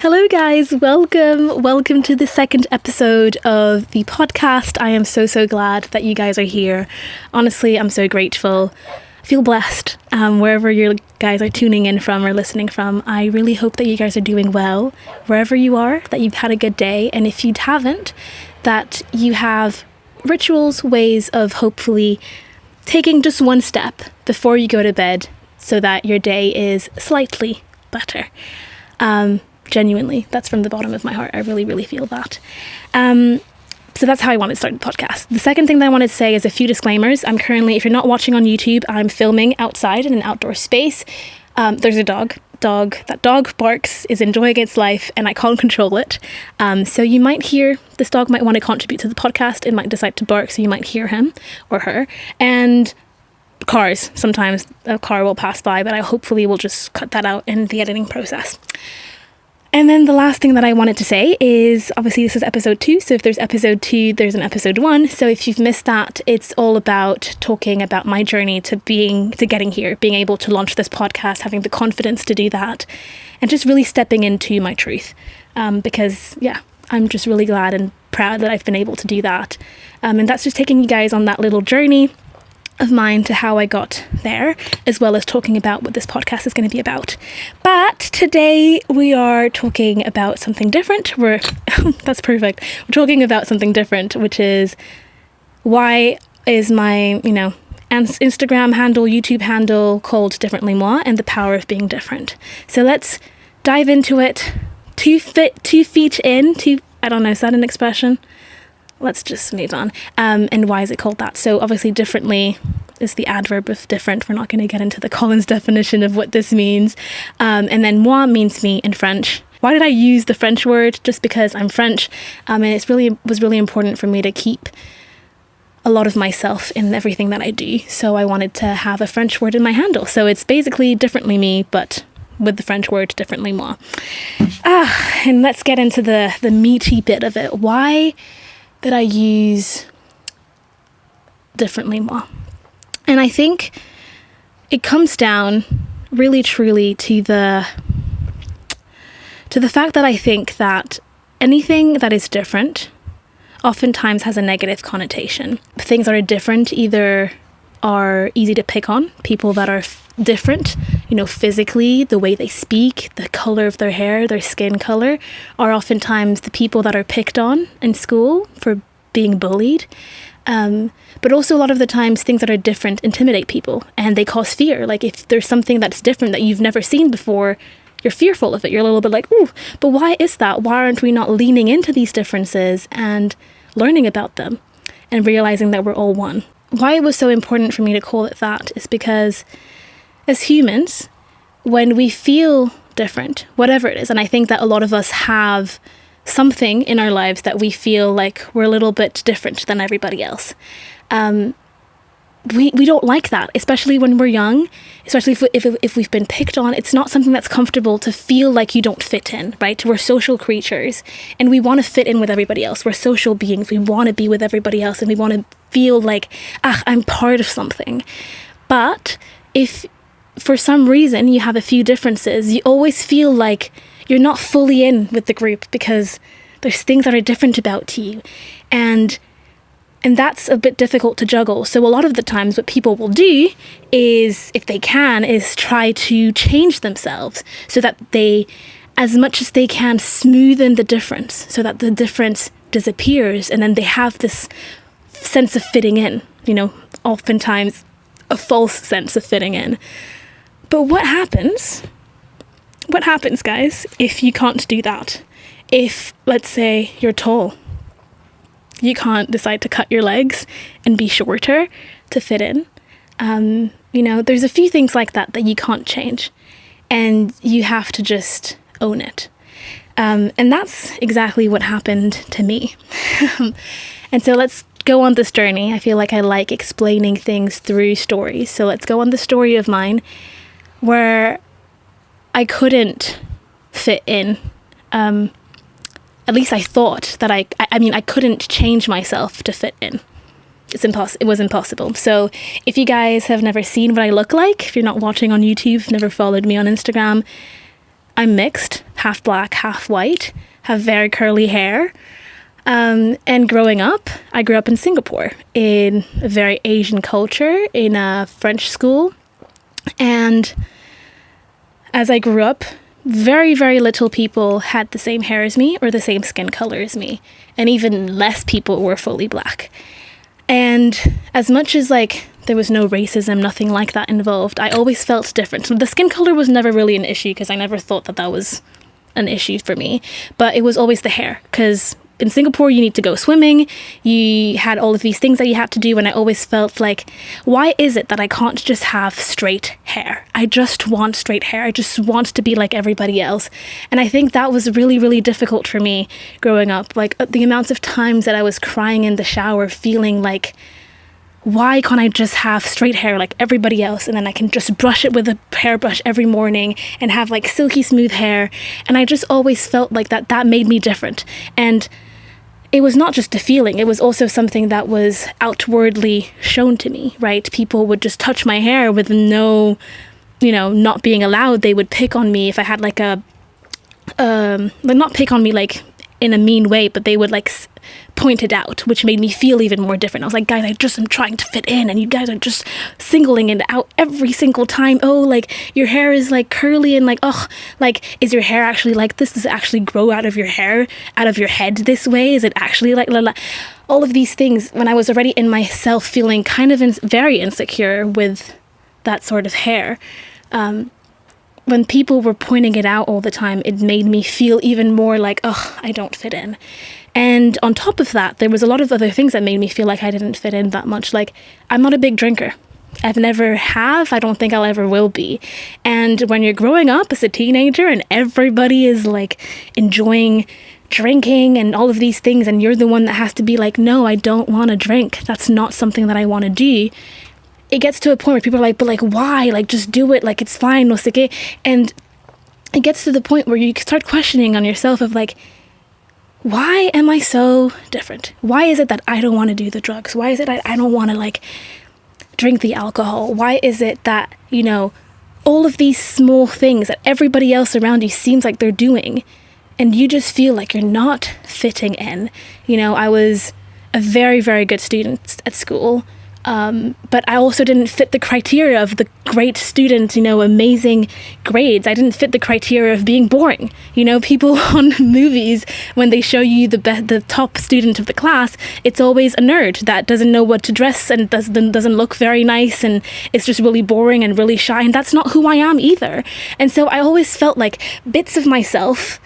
Hello guys, welcome to the second episode of the podcast. I am so glad that you guys are here. Honestly, I'm so grateful. I feel blessed wherever you guys are tuning in from or listening from. I really hope that you guys are doing well wherever you are, that you've had a good day, and if you haven't, that you have rituals, ways of hopefully taking just one step before you go to bed so that your day is slightly better. Genuinely, that's from the bottom of my heart. I really feel that. So that's how I wanted to start the podcast. The second thing that I wanted to say is a few disclaimers. I'm currently, if you're not watching on YouTube, I'm filming outside in an outdoor space. There's a dog. That dog barks, is enjoying its life, and I can't control it. So you might hear, this dog might want to contribute to the podcast. It might decide to bark, so you might hear him or her. And cars, sometimes a car will pass by, but I hopefully will just cut that out in the editing process. And then the last thing that I wanted to say is, obviously this is episode 2, so if there's episode 2, there's an episode 1. So if you've missed that, it's all about talking about my journey to getting here, being able to launch this podcast, having the confidence to do that, and just really stepping into my truth. Because I'm just really glad and proud that I've been able to do that. And that's just taking you guys on that little journey of mine to how I got there, as well as talking about what this podcast is going to be about. But today we are talking about something different. That's perfect. We're talking about something different, which is why is my, Instagram handle, YouTube handle called Differently Moi, and the power of being different. So let's dive into it. 2 feet in, I don't know, is that an expression? Let's just move on. And why is it called that? So obviously differently is the adverb of different. We're not going to get into the Collins definition of what this means. And then moi means me in French. Why did I use the French word? Just because I'm French. And it was really important for me to keep a lot of myself in everything that I do. So I wanted to have a French word in my handle. So it's basically differently me, but with the French word differently moi. And let's get into the meaty bit of it. Why that I use differently moi. And I think it comes down really truly to the fact that I think that anything that is different oftentimes has a negative connotation. Things that are different either are easy to pick on. People that are different, physically, the way they speak, the color of their hair, their skin color, are oftentimes the people that are picked on in school for being bullied. But also a lot of the times things that are different intimidate people and they cause fear. Like if there's something that's different that you've never seen before, you're fearful of it. You're a little bit like, ooh, but why is that? Why aren't we not leaning into these differences and learning about them and realizing that we're all one? Why it was so important for me to call it that is because as humans, when we feel different, whatever it is, and I think that a lot of us have something in our lives that we feel like we're a little bit different than everybody else. We don't like that, especially when we're young, especially if we've been picked on. It's not something that's comfortable to feel like you don't fit in, right? We're social creatures and we want to fit in with everybody else. We're social beings. We want to be with everybody else and we want to feel like, I'm part of something. But if for some reason you have a few differences, you always feel like you're not fully in with the group because there's things that are different about you. And that's a bit difficult to juggle. So a lot of the times what people will do is, if they can, is try to change themselves so that they, as much as they can, smoothen the difference so that the difference disappears. And then they have this sense of fitting in, oftentimes a false sense of fitting in. But what happens, guys, if you can't do that? If, let's say, you're tall, you can't decide to cut your legs and be shorter to fit in. There's a few things like that you can't change. And you have to just own it. And that's exactly what happened to me. And so let's go on this journey. I feel like I like explaining things through stories. So let's go on the story of mine where I couldn't fit in. At least I thought that I couldn't change myself to fit in. It was impossible. So if you guys have never seen what I look like, if you're not watching on YouTube, never followed me on Instagram, I'm mixed, half black, half white, have very curly hair. And growing up, I grew up in Singapore in a very Asian culture in a French school. And as I grew up, very, very little people had the same hair as me or the same skin color as me. And even less people were fully black. And as much as like there was no racism, nothing like that involved, I always felt different. So the skin color was never really an issue because I never thought that that was an issue for me. But it was always the hair, because in Singapore, you need to go swimming. You had all of these things that you had to do. And I always felt like, why is it that I can't just have straight hair? I just want straight hair. I just want to be like everybody else. And I think that was really, really difficult for me growing up. Like the amounts of times that I was crying in the shower, feeling like, why can't I just have straight hair like everybody else? And then I can just brush it with a hairbrush every morning and have like silky smooth hair. And I just always felt like that made me different. And it was not just a feeling, it was also something that was outwardly shown to me, right? People would just touch my hair with no, not being allowed. They would pick on me if I had like not pick on me like in a mean way, but they would like point it out, which made me feel even more different. I was like, guys, I just am trying to fit in, and you guys are just singling it out every single time. Oh, like your hair is like curly, and like, oh, like, is your hair actually like this? Does it actually grow out of your hair, out of your head this way? Is it actually like all of these things, when I was already in myself feeling kind of very insecure with that sort of hair. When people were pointing it out all the time, it made me feel even more like, oh, I don't fit in. And on top of that, there was a lot of other things that made me feel like I didn't fit in that much. Like, I'm not a big drinker. I've never have. I don't think I'll ever will be. And when you're growing up as a teenager and everybody is like enjoying drinking and all of these things, and you're the one that has to be like, no, I don't want to drink. That's not something that I want to do. It gets to a point where people are like, but like, why? Like, just do it. Like, it's fine. No sé qué. And it gets to the point where you start questioning on yourself of like, why am I so different? Why is it that I don't want to do the drugs? Why is it I don't want to like drink the alcohol? Why is it that, all of these small things that everybody else around you seems like they're doing, and you just feel like you're not fitting in? I was a very, very good student at school. But I also didn't fit the criteria of the great student, amazing grades. I didn't fit the criteria of being boring. People on movies, when they show you the top student of the class, it's always a nerd that doesn't know what to dress and doesn't look very nice, and it's just really boring and really shy. And that's not who I am either. And so I always felt like bits of myself,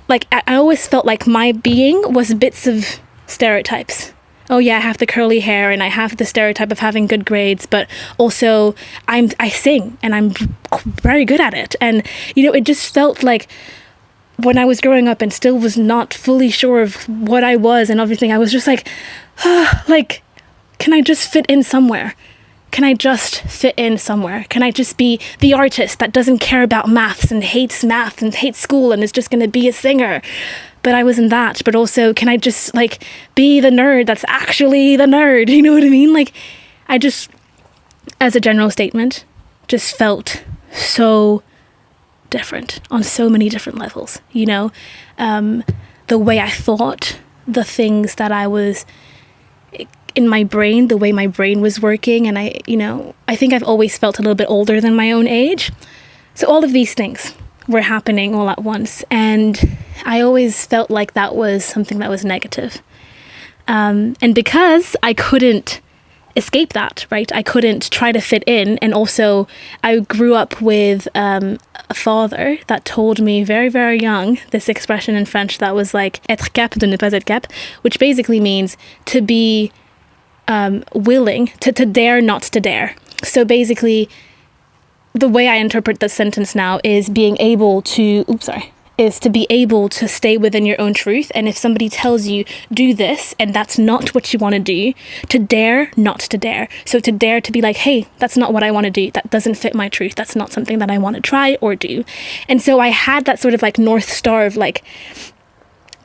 like I always felt like my being was bits of stereotypes. Oh yeah, I have the curly hair and I have the stereotype of having good grades, but also I sing and I'm very good at it. And, it just felt like when I was growing up and still was not fully sure of what I was and everything, I was just like, like, can I just fit in somewhere? Can I just fit in somewhere? Can I just be the artist that doesn't care about maths and hates math and hates school and is just going to be a singer? But I wasn't that. But also, can I just like be the nerd that's actually the nerd? You know what I mean? Like, I just, as a general statement, just felt so different on so many different levels. The way I thought, the things that I was in my brain, the way my brain was working. And I think I've always felt a little bit older than my own age. So all of these things were happening all at once. And I always felt like that was something that was negative. And because I couldn't escape that, right? I couldn't try to fit in. And also I grew up with a father that told me very, very young this expression in French that was like être cap de ne pas être cap, which basically means to be willing, to dare not to dare. So basically, the way I interpret this sentence now is being able to, is to be able to stay within your own truth. And if somebody tells you, do this, and that's not what you want to do, to dare not to dare. So to dare to be like, hey, that's not what I want to do. That doesn't fit my truth. That's not something that I want to try or do. And so I had that sort of like North Star of like,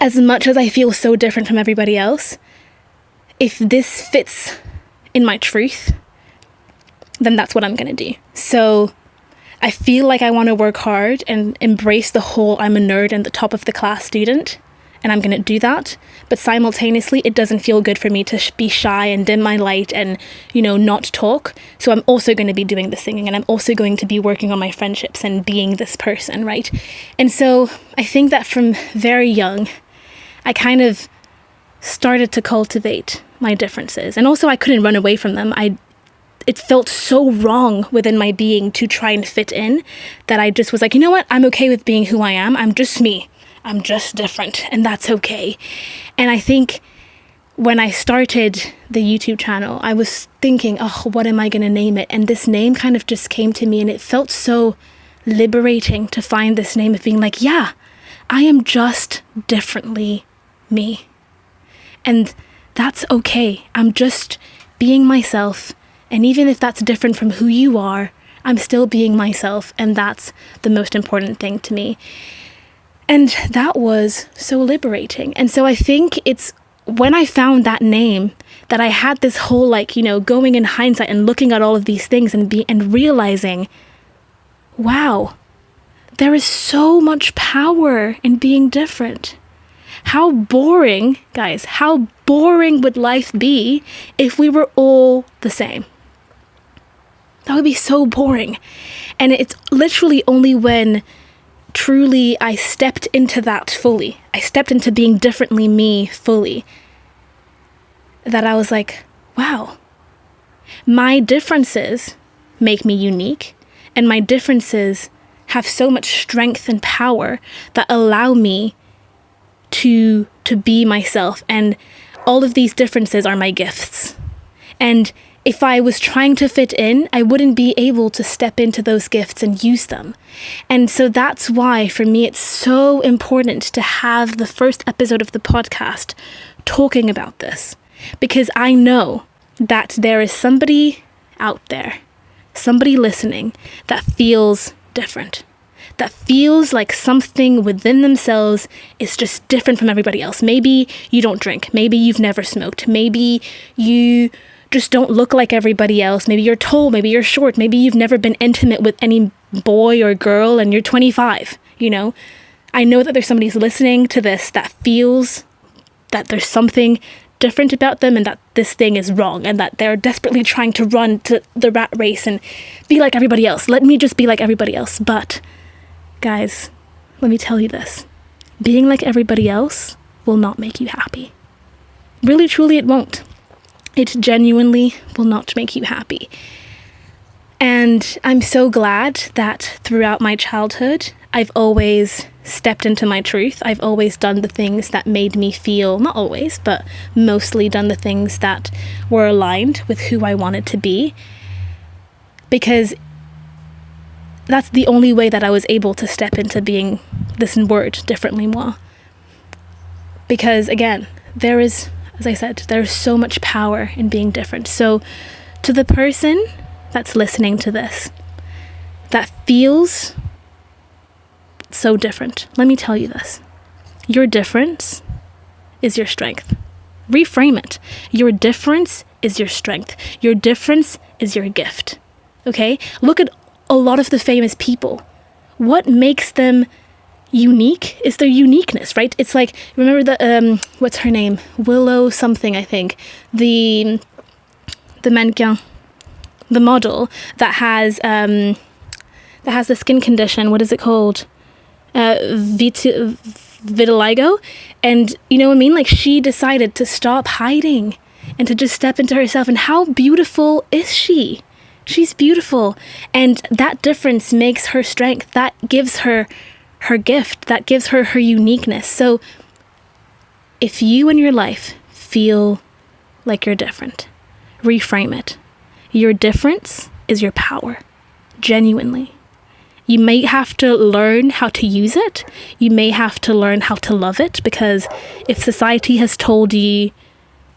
as much as I feel so different from everybody else, if this fits in my truth, then that's what I'm going to do. So I feel like I want to work hard and embrace the whole I'm a nerd and the top of the class student, and I'm going to do that. But simultaneously, it doesn't feel good for me to be shy and dim my light and, not talk. So I'm also going to be doing the singing, and I'm also going to be working on my friendships and being this person, right? And so I think that from very young, I kind of started to cultivate my differences. And also I couldn't run away from them. It felt so wrong within my being to try and fit in that I just was like, you know what? I'm okay with being who I am. I'm just me. I'm just different, and that's okay. And I think when I started the YouTube channel, I was thinking, oh, what am I going to name it? And this name kind of just came to me, and it felt so liberating to find this name of being like, yeah, I am just differently me. And that's okay. I'm just being myself. And even if that's different from who you are, I'm still being myself. And that's the most important thing to me. And that was so liberating. And so I think it's when I found that name that I had this whole going in hindsight and looking at all of these things and realizing, wow, there is so much power in being different. How boring, guys, how boring would life be if we were all the same? That would be so boring. And it's literally only when truly I stepped into that fully, I stepped into being differently me fully, that I was like, wow, my differences make me unique, and my differences have so much strength and power that allow me to be myself, and all of these differences are my gifts. And if I was trying to fit in, I wouldn't be able to step into those gifts and use them. And so that's why, for me, it's so important to have the first episode of the podcast talking about this. Because I know that there is somebody out there, somebody listening, that feels different. That feels like something within themselves is just different from everybody else. Maybe you don't drink. Maybe you've never smoked. Maybe you just don't look like everybody else. Maybe you're tall, maybe you're short, maybe you've never been intimate with any boy or girl and you're 25, I know that there's somebody who's listening to this that feels that there's something different about them and that this thing is wrong and that they're desperately trying to run to the rat race and be like everybody else. Let me just be like everybody else. But guys, let me tell you this. Being like everybody else will not make you happy. Really, truly, it won't. It genuinely will not make you happy. And I'm so glad that throughout my childhood, I've always stepped into my truth. I've always done the things that made me feel, not always, but mostly done the things that were aligned with who I wanted to be. Because that's the only way that I was able to step into being this word, differently moi. Because again, there is, as I said, there's so much power in being different. So to the person that's listening to this, that feels so different, let me tell you this. Your difference is your strength. Reframe it. Your difference is your strength. Your difference is your gift. Okay? Look at a lot of the famous people. What makes them unique is their uniqueness, right? It's like, remember the what's her name, Willow something, I think, the mannequin, the model that has the skin condition, what is it called, vitiligo, and you know what I mean, like she decided to stop hiding and to just step into herself. And how beautiful is she? She's beautiful, and that difference makes her strength. That gives her her gift, that gives her her uniqueness. So if you in your life feel like you're different, reframe it. Your difference is your power, genuinely. You may have to learn how to use it. You may have to learn how to love it, because if society has told you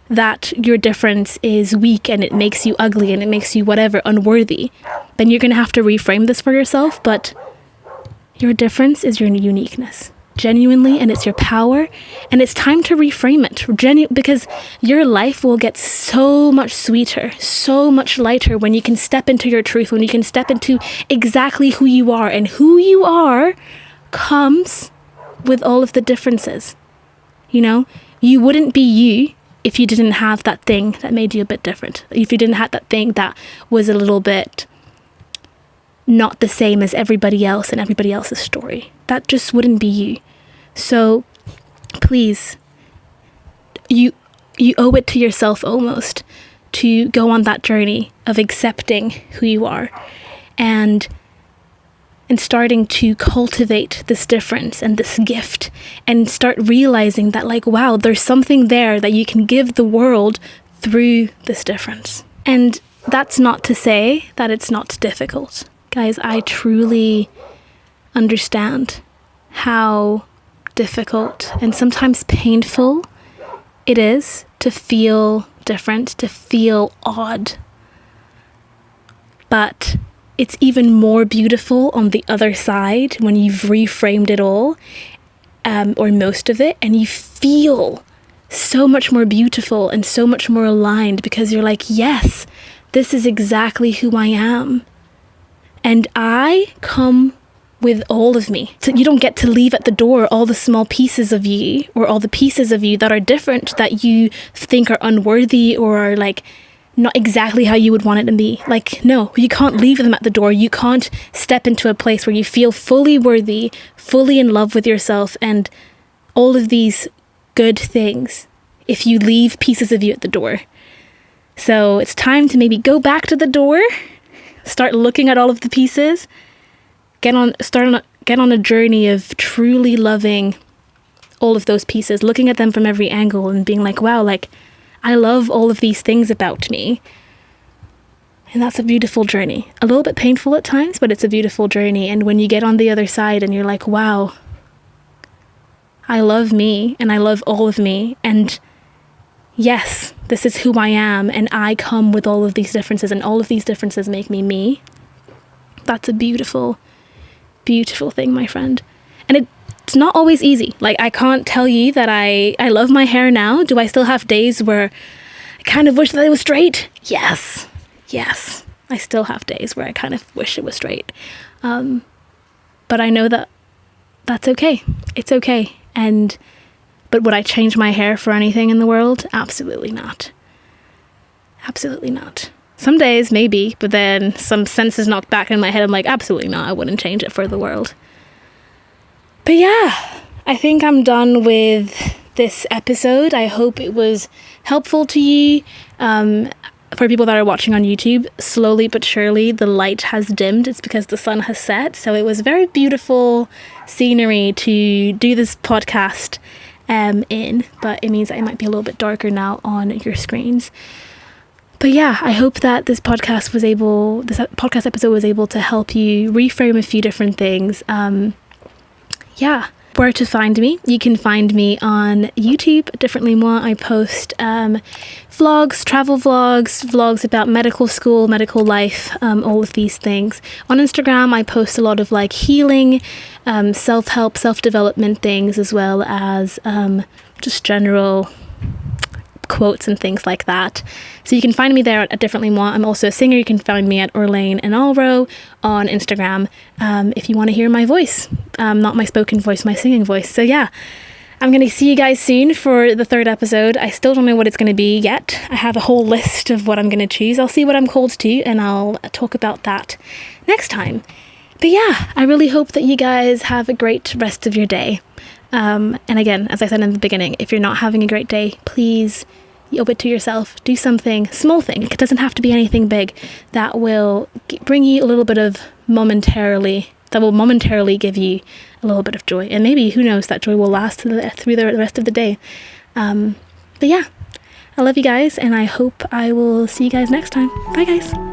that your difference is weak and it makes you ugly and it makes you whatever, unworthy, then you're going to have to reframe this for yourself. But your difference is your uniqueness. genuinely, and it's your power, and it's time to reframe it because your life will get so much sweeter, so much lighter when you can step into your truth, when you can step into exactly who you are. And who you are comes with all of the differences. You know, you wouldn't be you if you didn't have that thing that made you a bit different, if you didn't have that thing that was a little bit not the same as everybody else and everybody else's story. That just wouldn't be you. So please, you owe it to yourself almost to go on that journey of accepting who you are and starting to cultivate this difference and this gift, and start realizing that, like, wow, there's something there that you can give the world through this difference. And that's not to say that it's not difficult. Guys, I truly understand how difficult and sometimes painful it is to feel different, to feel odd. But it's even more beautiful on the other side when you've reframed it all, or most of it, and you feel so much more beautiful and so much more aligned, because you're like, yes, this is exactly who I am. And I come with all of me. So you don't get to leave at the door all the small pieces of you, or all the pieces of you that are different, that you think are unworthy or are like not exactly how you would want it to be. Like, no, you can't leave them at the door. You can't step into a place where you feel fully worthy, fully in love with yourself and all of these good things if you leave pieces of you at the door. So it's time to maybe go back to the door, start looking at all of the pieces, get on a journey of truly loving all of those pieces, looking at them from every angle and being like, wow, like, I love all of these things about me. And that's a beautiful journey. A little bit painful at times, but it's a beautiful journey. And when you get on the other side and you're like, wow, I love me and I love all of me. And yes, this is who I am. And I come with all of these differences, and all of these differences make me me. That's a beautiful, beautiful thing, my friend. And it's not always easy. Like, I can't tell you that I love my hair now. Do I still have days where I kind of wish that it was straight? Yes. I still have days where I kind of wish it was straight. But I know that that's okay. It's okay. But would I change my hair for anything in the world? Absolutely not. Absolutely not. Some days, maybe, but then some sense is knocked back in my head. I'm like, absolutely not. I wouldn't change it for the world. But yeah, I think I'm done with this episode. I hope it was helpful to you. For people that are watching on YouTube, slowly but surely the light has dimmed. It's because the sun has set. So it was very beautiful scenery to do this podcast in, but it means that it might be a little bit darker now on your screens. But yeah, I hope that this podcast episode was able to help you reframe a few different things. Yeah, where to find me. You can find me on YouTube, Differently Moi. I post vlogs, travel vlogs, vlogs about medical school, medical life, all of these things. On Instagram, I post a lot of like healing, self-help, self-development things, as well as just general quotes and things like that. So you can find me there at Differently Moi. I'm also a singer. You can find me at Orlaine and Alro on Instagram if you want to hear my voice. Not my spoken voice, my singing voice. So yeah, I'm going to see you guys soon for the third episode. I still don't know what it's going to be yet. I have a whole list of what I'm going to choose. I'll see what I'm called to, and I'll talk about that next time. But yeah, I really hope that you guys have a great rest of your day. And again, as I said in the beginning, if you're not having a great day, please owe it to yourself. Do something, small thing. It doesn't have to be anything big, that will bring you a little bit of momentarily give you a little bit of joy. And maybe, who knows, that joy will last through the rest of the day. But yeah, I love you guys, and I hope I will see you guys next time. Bye guys.